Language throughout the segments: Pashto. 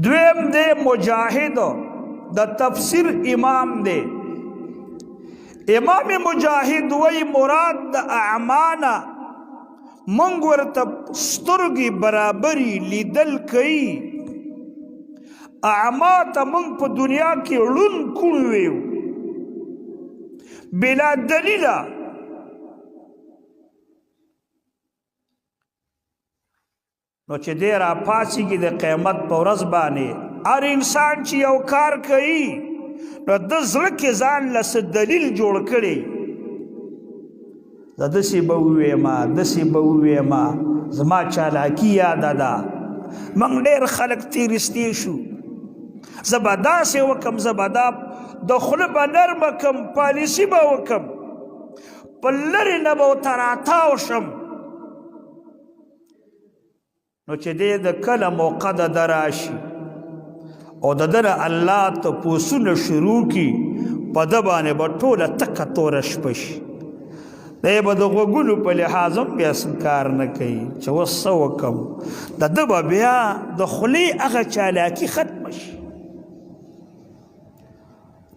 دویم دے مجاہد دا تفسیر امام دے امام مجاہد وی مراد دا اعمانا منگ ورطا سترگی برابری لیدل کئی اعما تا منگ پا دنیا کی رن کنویو بلا دلیلہ نو چې دی را پاسېږي د قیامت په ورځ باندې هر انسان چې یو کار کوي نو د زړه کې ځان له څه دلیل جوړ کړی زه داسې به وویمه داسې به وویمه زما چالاکي یاده ده موږ ډېر خلک تېرستې شو زه به داسې وکړم زه به دا د خوله به نرمه کړم پالیسي به وکړم په لرې نه به ورته راتاو شم نو چې دی د کله موقع د ده راشي او د ده نه الله تپوسونه شروع کړي په ده باندې به ټوله تکه توره شپه شي دی به د غوږونو په لحاظ هم بیا کار نه کوي چې اوس څه وکړم د ده به بیا د خولې هغه چالاکي ختمه شي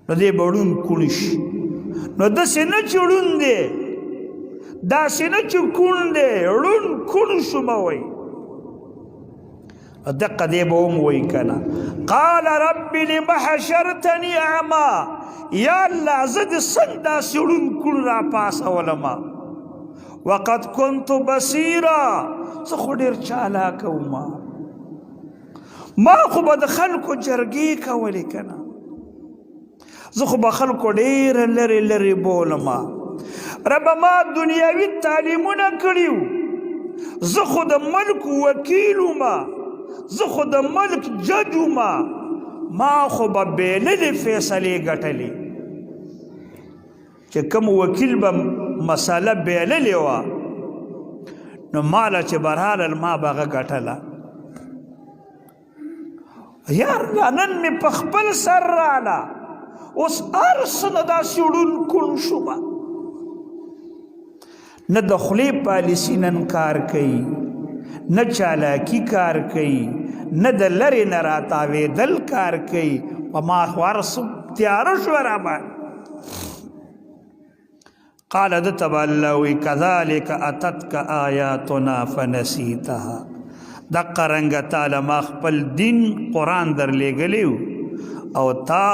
نو دی به ړوند کوڼ شي نو داسې نه چې ړوند دی داسې نه چې کوڼ دی ړوند کوڼ شو مه وایي دقه دی به هم وایي که نه قال رب لم حشرتني اعما یا الله زه دې څنګه داسې ړوند کوڼ راپاڅولمه وقد كنت بصیرا زه خو ډېر چالاکه وم ما خو به د خلکو جرګې کولې که نه زه خو به خلکو ډېره لرې لرې بولم ربه ما دنیاوي تعلیمونه کړي زه خو د ملک وکیل وم زه خو د ملک جج وم ما خو به بېللې فیصلې ګټلې چې کوم وکیل به مسله بېللې وه نو ماله چې برحال ما به هغه ګټله یار نن مې په خپل سر راله اوس هر څه نه داسې ړوند کوڼ شومه نه د خولې پالیسي نن کار کوي نه چالاکي کار کوي نه د لرې نه راتاوېدل کار کوي په ما خو هر څه تیاره شوه راباندې قال دته به الله وایي کذلک اتتک آیاتنا فنسیتها دقه رنګه تاله ما خپل دین قرآن درلیږلی او تا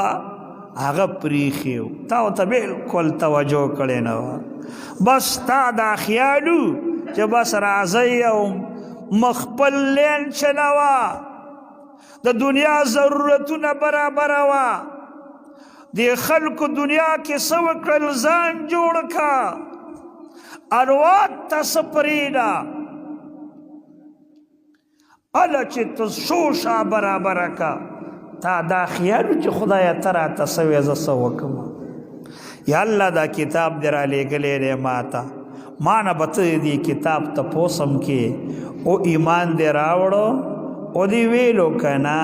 هغه پریښی و تا ورته بلکل توجه کړې نه وه بس تا دا خیالو چې بس راځئ او مخپل لین چلوه د دنیا ضرورتونه برابروه د خلکو دنیا کې څه وکړل ځان جوړ که ارواح ته څه پرېږده هله چې ته شوشه برابره که تا دا خیالو چې خدایه ته راته څه وې زه څه وکړم یا الله دا کتاب دې رالیږلی دی ما ته ما نه به ته دې کتاب تپوس هم کې او ایمان دې راوړو او دې ویلو که نه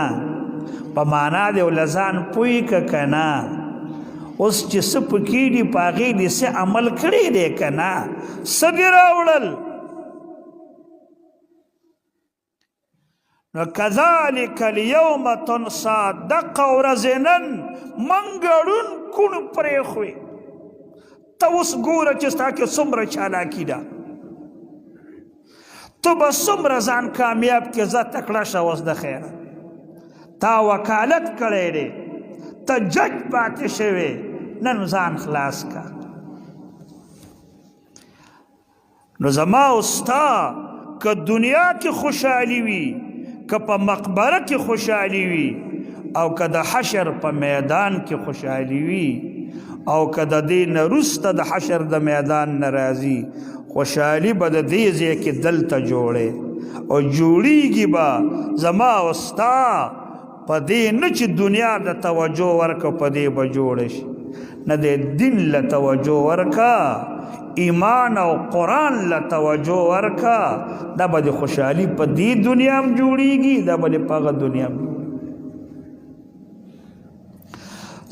په معنا دې له ځان پوه که که نه اوس چې څه پکې دي په هغې دې څه عمل کړی دی که نه څه دې راوړل نو کذالک اليوم تنسا دقه ورځې نن موږ ړوند کوڼ پرېښوې ته اوس ګوره چې ستا کې څومره چالاکي ده ته به څومره ځان کامیاب کې زه تکړه شه اوس د خیره تا وکالت کړی دی ته جج پاتې شوې نن ځان خلاص که نو زما او ستا که دنیا کې خوشحالي وي که په مقبره کې خوشحالي وي او که د حشر په میدان کې خوشحالي وي او که د دې نه وروسته د حشر د میدان نه راځي خوشحالي به د دې ځای کې دلته جوړې او جوړیږي به زما او ستا په دې نه چې دنیا د توجه ورکه په دې به جوړه شي نه د دین له توجه ورکه ایمان او قرآن له توجه ورکه دا به د خوشحالي په دې دنیا هم جوړیږي دا به د په هغه دنیا هم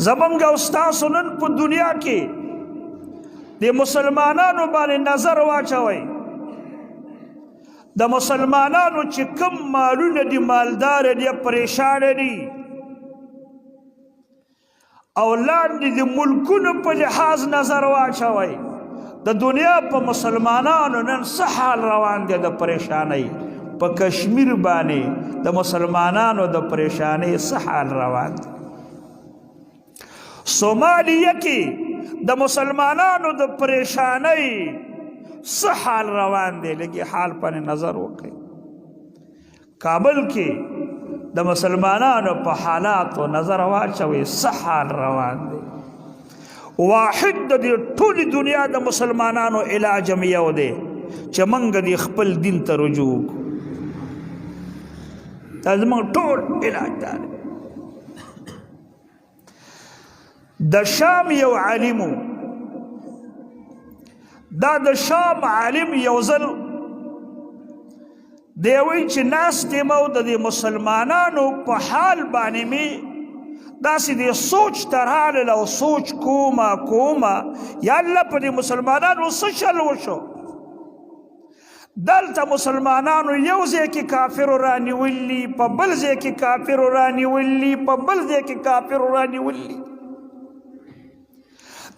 زمونږ او ستاسو نن په دنیا کې د مسلمانانو باندې نظر واچوئ د مسلمانانو چې کم مالونه دي مالدار دي پریشان دي او لاندې د ملکونو په لحاظ نظر واچوئ د دنیا په مسلمانانو نن څه حال روان دی د پریشانۍ په کشمیر باندې د مسلمانانو د پریشانۍ څه حال روان دی سومالیه کې د مسلمانانو د پریشانۍ څه حال روان دی لږ حال باندې نظر وکړئ کابل کې د مسلمانانو په حالاتو نظر واچوئ څه حال روان دی واحد د ټولې دنیا د مسلمانانو علاج هم یو دی چې موږ د خپل دین ته رجوع وکړو دا زموږ ټول علاج دا دی د شام یو عالمو دا د شام عالم یو ځل دی وی چې ناستې مو د مسلمانانو په حال باندې می داسې د سوچ ترحاله او سوچ کومه یا الله په دې مسلمانانو څه چل وشو دلته مسلمانانو یو ځای کې کافر رانیولي په بل ځای کې کافر رانیولي په بل ځای کې کافر رانیولي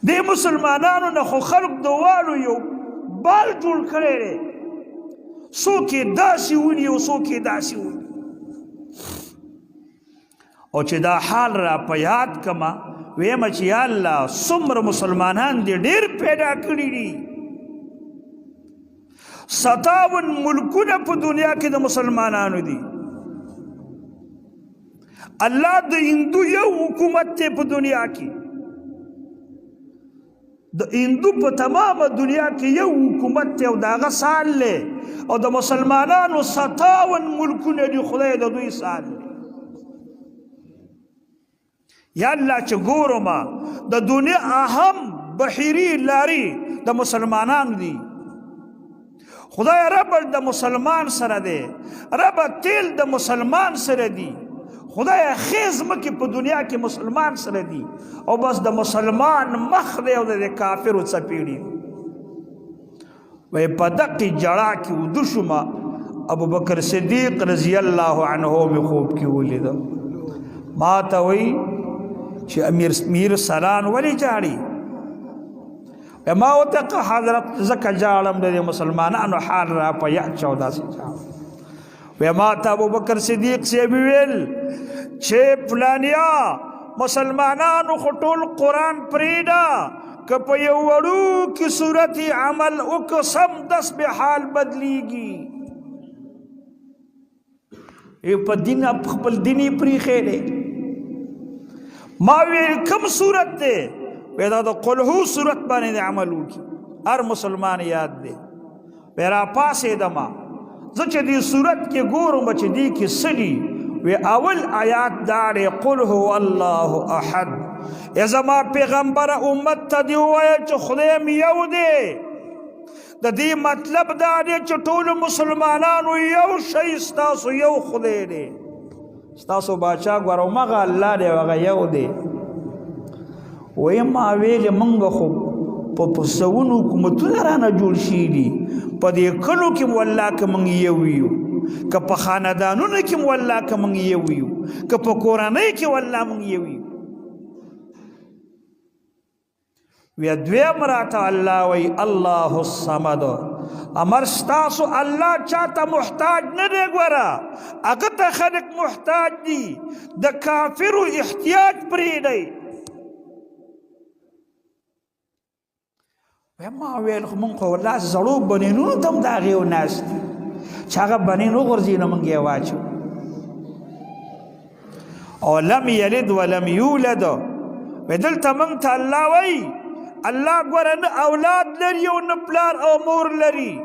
دې مسلمانانو نه خو خلق دوالو یو بال جوړ کړی دی څوک یې داسې وني او څوک یې داسې وني او چې دا حال را په یاد کما ویم چې یا الله څومره مسلمانان دې ډېر پیدا کړي دي 57 ملکونه په دنیا کې د مسلمانانو دي الله د هندو یو حکومت دی په دنیا کې د هندو په تمامه دنیا کې یو حکومت دی او د هغه سال دی او د مسلمانانو 57 ملکونه دي خدای د دوی سال دی یا الله چې ګورم د دنیا اهم بحیري لاري د مسلمانانو دي خدای رب د مسلمان سره دی رب تیل د مسلمان سره دی خدای خیز مکه په دنیا کې مسلمان سره دی او بس د مسلمان مخ دی او د کافرو څپېړي وې په دقه جړه کې ودو شوما ابو بکر صدیق رضی الله عنه می خوب کې ولید ما ته وی چې امیر سلام ولی جاړي ما وتق حضرت زکه جاړم د مسلمانانو حال را په یا 14 سي و ما ته ابو بکر صدیق سی ویل چې فلانیا مسلمانانو خټول قران پریدا که په یو وړو کې صورت عمل او قسم دس به حال بدلیږي ای په دین خپل دیني پری خېره ما ویل کوم صورت ده ودا د قل هو صورت باندې عمل وکي هر مسلمان یاد ده ورا پاسې دما زچ دې صورت کې ګورم چې دې کې سړي و اول آیات دار قل هو الله احد یا زما پیغمبر امت ته دی وای چې خدای یو دی د دې مطلب دا دی چې ټول مسلمانانو یو شی ستاسو یو خدای دی ستاسو باچا غواړو مغه الله دی هغه یو دی وای ما ویل منغه خو په پسونو حکومتونه رانه جوړ شي دي په دې کلو کې والله که من یو یو که په خاندانونو کې والله که من یو یو که په کورنۍ کې والله من یو یو وی دویم راته الله وی الله الصمد امر ستاسو الله چاته محتاج نه دی ګوره هغه ته خلق محتاج دي د کافرو احتیاج پرېږدئ ما ویل خو مونږ خو والله زړو بنینونو ته هم د هغې یو ناست دي چې هغه بنین وغورځي نو مونږ یې واچو او لم یلد ولم یولد وی دلته مونږ ته الله وی الله ګوره نه اولاد لري او نه پلار او مور لري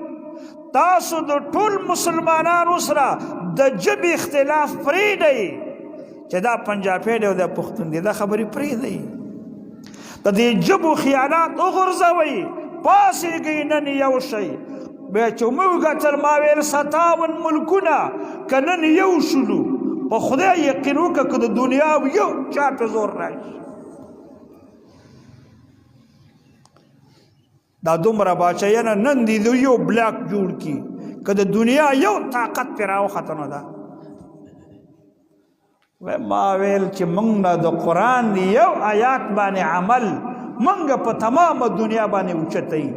تاسو د ټول مسلمانانو سره د ژبې اختلاف پرېږدئ چې دا پنجابی دی او دا پښتون دی دا خبرې پرېږدئ د دې ژبو خیانات وغورځوئ پاسېږئ نن یو شی بیا چې موږ کتل ما ویل 57 ملکونه که نن یو شلو په خدای یقین وکړه که د دنیا یو چا په زور راشي دا دومره باچایانه نن دي یو بلاک جوړ کړي که د دنیا یو طاقت پې راوخته نو ده ما ویل چې موږ نه د قرآن یو آیات باندې عمل موږ په تمامه دنیا باندې اوچتوي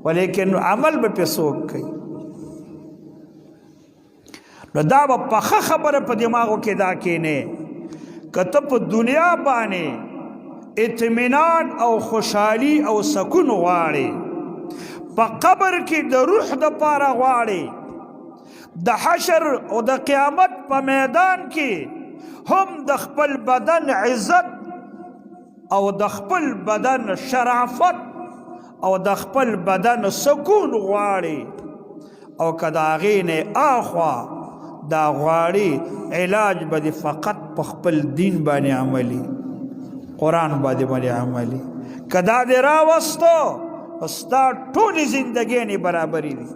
ولیکن عمل به پې څوک کوي نو دا به پخه خبره په دماغو کې دا کینې که ته په دنیا باندې اطمینان او خوشحالي او سکون غواړې په قبر کې د روح دپاره غواړې د حشر او د قیامت په میدان کې هم د خپل بدن عزت او د خپل بدن شرافت او د خپل بدن سکون غواړي او که د هغې نه اخوا دا غواړي علاج به دې فقط په خپل دین باندې عملي قرآن باندې عملي که دا دې راوستو ستا ټولې زندګۍ برابرې دي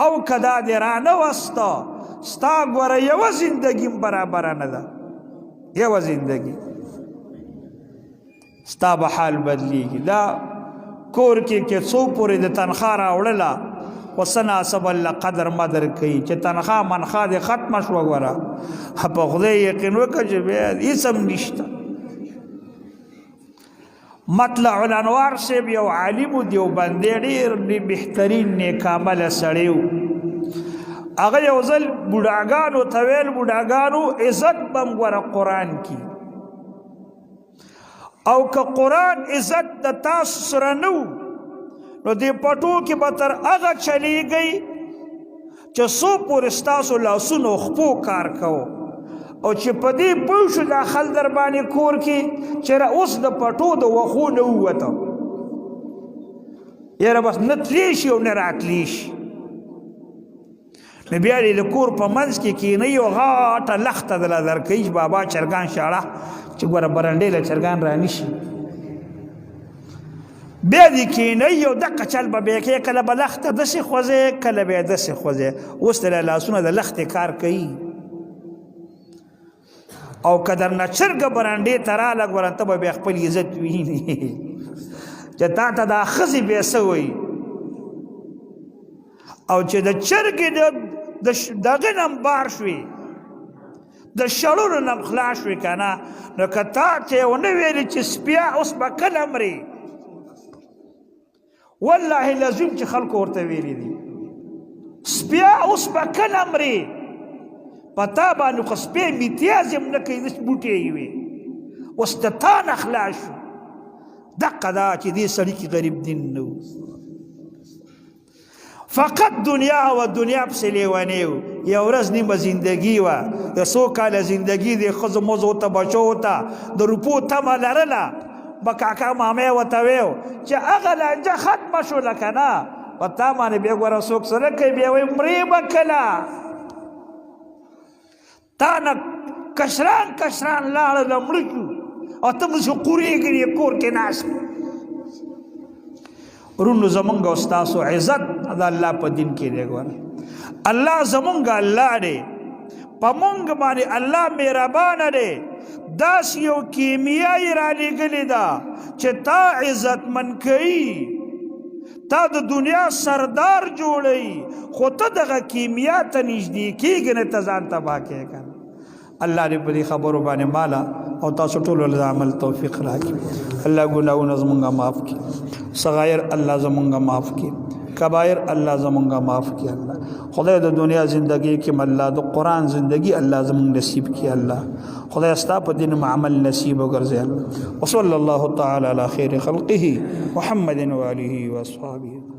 او که دا دې رانه وسته ستا ګوره یوه زندګي برابره نه ده یوه زندګي ستا به حال بدلیږي دا کور کې څو پورې د تنخوا راوړله خو څه ناسب الله قدر مدر کوي چې تنخوا منخوا دې ختمه شوه ګوره په خدای یقین وکړه چې بیا هېڅ هم نشته مطلع الانوار صاحب یو عالم و دیوبندی ډېر بهترین نیک عمله سړی و هغه یو ځل بوډاګانو ته ویل بوډاګانو عزت به م ګوره قرآن کې او که قرآن عزت د تاسو سره نه و نو دې پټو کې به تر هغه چلیږئ چې څو پورې ستاسو لاسونو خپو کار کوو او چې په دې پوه شو دا خل در باندې کور کې چېرې اوس د پټو د وښو نه ووته یاره بس نه تلی شي او نه راتلی شي نو بیا دې د کور په منځ کې کښېنئ او غاټه لخته دله درکوي چې بابا چرګان شاړه چې ګوره برنډې له چرګان رانیشي بیا دې کښېنئ او دقه چل به بیا کوې کله به لخته داسې خوځې کله به یې داسې خوځې اوس ته لاسونه د لختې کار کوي او که درنه چرګه برنډې ته راله ګوره ته به بیا خپل عزت وینې چې تا ته دا ښځې بیا څه وایي او چې د چرګې دغه نه بار شوې د شړلو نه خلاص شوې که نه نو که تا ته یې ونه ویلې چې سپیا اوس به کله مرې والله لازم چې خلکو ورته ویلي دي سپیا اوس به کله مرې په تا باندې خو سپی امتیاز هم نه کوي داسې بوټی یې وي اوس د تا نه خلاص شو دقه دا چې دې سړي کې غریب دین نه و فقط دنیا و دنیا پسې لیونی و یو ورځ نیمه زندګي وه د څو کاله زندګي د ښځو مزو ته بچو ته د روپو تمه لرله به کاکا مامی ورته ویو چې هغه لانجه ختمه شوله که نه په تا باندې بیا ګوره څوک څه نه کوي بیا وایي مرې به کله تا نه کشران لاړه له مړه شو او ته مو چې قورېږي کور کې ناست ورونو زمونږ او ستاسو عزت د الله په دین کې دی ګوره الله زمونږ الله دی په مونږ باندې الله مهربانه دی داسې یو کیمیا یې رالیږلې ده چې تا عزتمند کوي تا د دنیا سردار جوړوي خو ته دغه کیمیا ته نږدې کېږي نه ته ځان تباه کړې که الله دې په دې خبرو باندې مالا او تاسو ټولو له عمل توفیق راکړي الله ګناهونه زمونږه معاف کړي صغایر الله زمونږه معاف کړي کبایر الله زمونږه معاف کړي الله خدای د دنیا زندگی کې الله د قرآن زندگی الله زمونږ نصیب کړي الله خدای ستا په دین عمل نصیب وګرځي الله وصلی الله تعالی علی خیر خلقه محمد و آله و اصحابه